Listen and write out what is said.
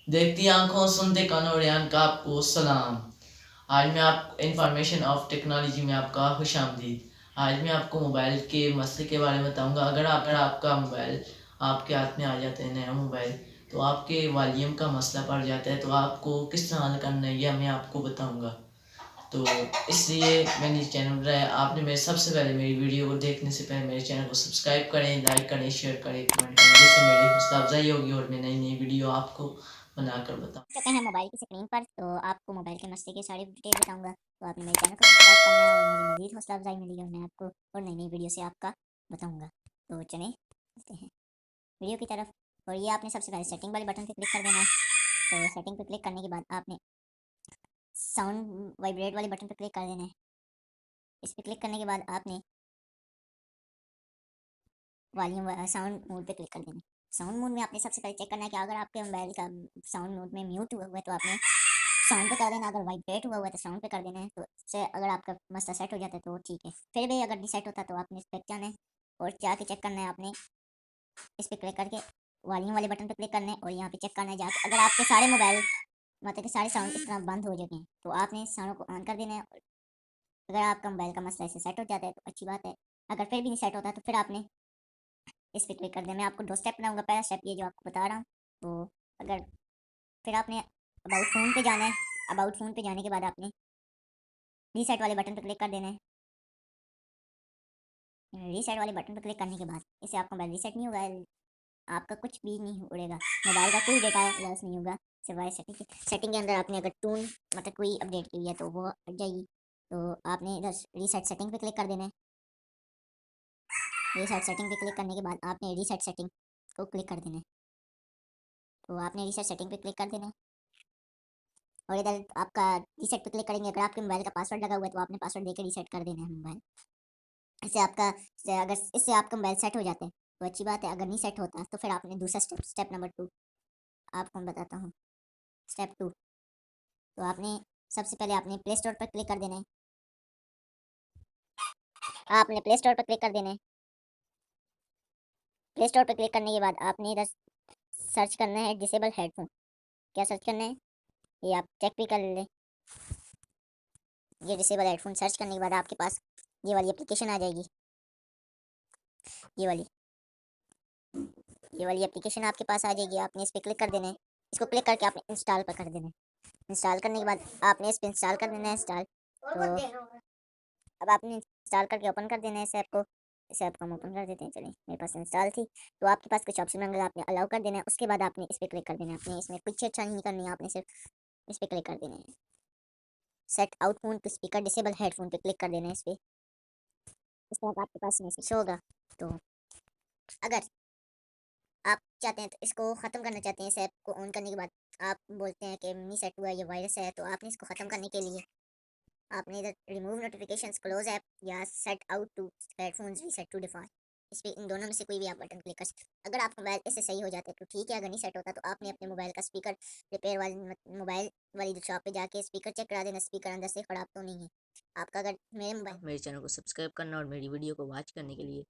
देखती आंखों सुनते कानों रेयान का आपको सलाम। आज मैं आप इंफॉर्मेशन ऑफ टेक्नोलॉजी में आपका खुशामदीद। आज मैं आपको मोबाइल के मसले के बारे में बताऊंगा। अगर आपका मोबाइल आपके हाथ में आ जाता है, नया मोबाइल, तो आपके वॉल्यूम का मसला पड़ जाता है, तो आपको किस तरह हल करना है यह मैं आपको बताऊंगा। तो इसलिए मैंने चैनल बनाया। आपने मेरे सबसे पहले मेरी वीडियो को देखने से पहले मेरे चैनल को सब्सक्राइब करें, लाइक करें, शेयर करें, कमेंट करें, जिससे मेरी हौसला अफजाई होगी और मैं नई नई वीडियो आपको बनाकर बताऊँ। चुके हैं मोबाइल की स्क्रीन पर, तो आपको मोबाइल के मसले की सारी डिटेल बताऊंगा। तो आपने मेरे चैनल को सब्सक्राइब करना है और मुझे मजीद हौसला अफजाई मिलेगी और मैं आपको और नई नई वीडियो से आपका बताऊंगा। तो चलें चलते हैं वीडियो की तरफ। और ये आपने सबसे पहले सेटिंग वाले बटन पर क्लिक कर देना है। तो सेटिंग पर क्लिक करने के बाद आपने साउंड वाइब्रेट वाले बटन पर क्लिक कर देना है। इस पर क्लिक करने के बाद आपने वॉल्यूम साउंड मोड पे क्लिक कर देना है। साउंड मोड में आपने सबसे पहले चेक करना है कि अगर आपके मोबाइल का साउंड मोड में म्यूट हुआ हुआ है तो आपने साउंड पे कर देना। अगर वाइब्रेट हुआ हुआ है तो साउंड पे कर देना है। तो इससे अगर आपका मसला सेट हो जाता है तो ठीक है। फिर भी अगर नहीं सेट होता तो आपने इस पर जाना है और जाके चेक करना है। आपने इस पर क्लिक करके वॉल्यूम वाले बटन पे क्लिक करना है और यहाँ पे चेक करना है जाके अगर आपके सारे मोबाइल मतलब कि सारे साउंड इस तरह बंद हो जाते हैं तो आपने साउंड को ऑन कर देना है। अगर आपका मोबाइल का मसला ऐसे सेट हो जाता है तो अच्छी बात है। अगर फिर भी नहीं सेट होता तो फिर आपने इस पर क्लिक कर देना। मैं आपको 2 स्टेप बनाऊंगा। पहला स्टेप ये जो आपको बता रहा हूँ। तो अगर फिर आपने अबाउट फ़ोन पे जाना है। अबाउट फ़ोन पे जाने के बाद आपने रीसेट वाले बटन पर क्लिक कर देना है। रीसेट वाले बटन पर क्लिक करने के बाद इससे आपका मोबाइल रीसेट नहीं होगा। आपका कुछ भी नहीं उड़ेगा, मोबाइल का कोई डेटा लॉस नहीं होगा। सिवाय सेटिंग के अंदर आपने अगर टून मतलब कोई अपडेट की है तो वो हट जाएगी। तो आपने इधर रीसेट सेटिंग पे क्लिक कर देना है। रीसेट सेटिंग पे क्लिक करने के बाद आपने रीसेट सेटिंग को क्लिक कर देना है। तो आपने रीसेट सेटिंग पे क्लिक कर देना है और इधर आपका रीसेट पे क्लिक करेंगे। अगर आपके मोबाइल का पासवर्ड लगा हुआ है तो आपने पासवर्ड देकर रीसेट कर देना है मोबाइल। इससे आपका अगर इससे आपका मोबाइल सेट हो जाता है तो अच्छी बात है। अगर नहीं सेट होता तो फिर आपने दूसरा स्टेप नंबर 2 आपको मैं बताता हूँ। स्टेप 2 तो आपने सबसे पहले आपने प्ले स्टोर पर क्लिक कर देना है। आपने प्ले स्टोर पर क्लिक कर देना है। प्ले स्टोर पर क्लिक करने के बाद आपने इधर सर्च करना है डिसेबल हेडफोन। क्या सर्च करना है ये आप चेक भी कर लें। ये डिसेबल हेडफोन सर्च करने के बाद आपके पास ये वाली एप्लीकेशन आ जाएगी। ये वाली एप्लीकेशन आपके पास आ जाएगी। आपने इस पर क्लिक कर देना है। इसको क्लिक करके आपने इंस्टॉल पर कर देना है। इंस्टॉल करने के बाद आपने इस पर इंस्टॉल कर देना है। इंस्टॉल तो अब आपने इंस्टॉल करके ओपन कर देना है इस ऐप को। इस ऐप को हम ओपन कर देते हैं। चलिए मेरे पास इंस्टॉल थी तो आपके पास कुछ ऑप्शन होंगे, आपने अलाउ कर देना है। उसके बाद आपने इस पर क्लिक कर देना है। आपने इसमें कुछ अच्छा नहीं करनी है, आपने सिर्फ इस पर क्लिक कर देना है। Set out phone to speaker disable headphone पे क्लिक कर देना है। इस पर इस तरह का आपके पास मैसेज होगा। तो अगर आप चाहते हैं तो इसको ख़त्म करना चाहते हैं, इस ऐप को ऑन करने के बाद आप बोलते हैं कि नहीं सेट हुआ, ये वायरस है, तो आपने इसको ख़त्म करने के लिए आपने इधर रिमूव नोटिफिकेशंस, क्लोज ऐप या set out to headphones reset to default, इस पर इन दोनों में से कोई भी आप बटन क्लिक कर सकते हैं। अगर आपका मोबाइल इससे सही हो जाता है तो ठीक है। अगर नहीं सेट होता तो आपने अपने मोबाइल का स्पीकर रिपेयर वाली मोबाइल वाली शॉप पे जाके स्पीकर चेक करा देना। स्पीकर अंदर से ख़राब तो नहीं है आपका। अगर मेरे मोबाइल मेरे चैनल को सब्सक्राइब करना और मेरी वीडियो को वॉच करने के लिए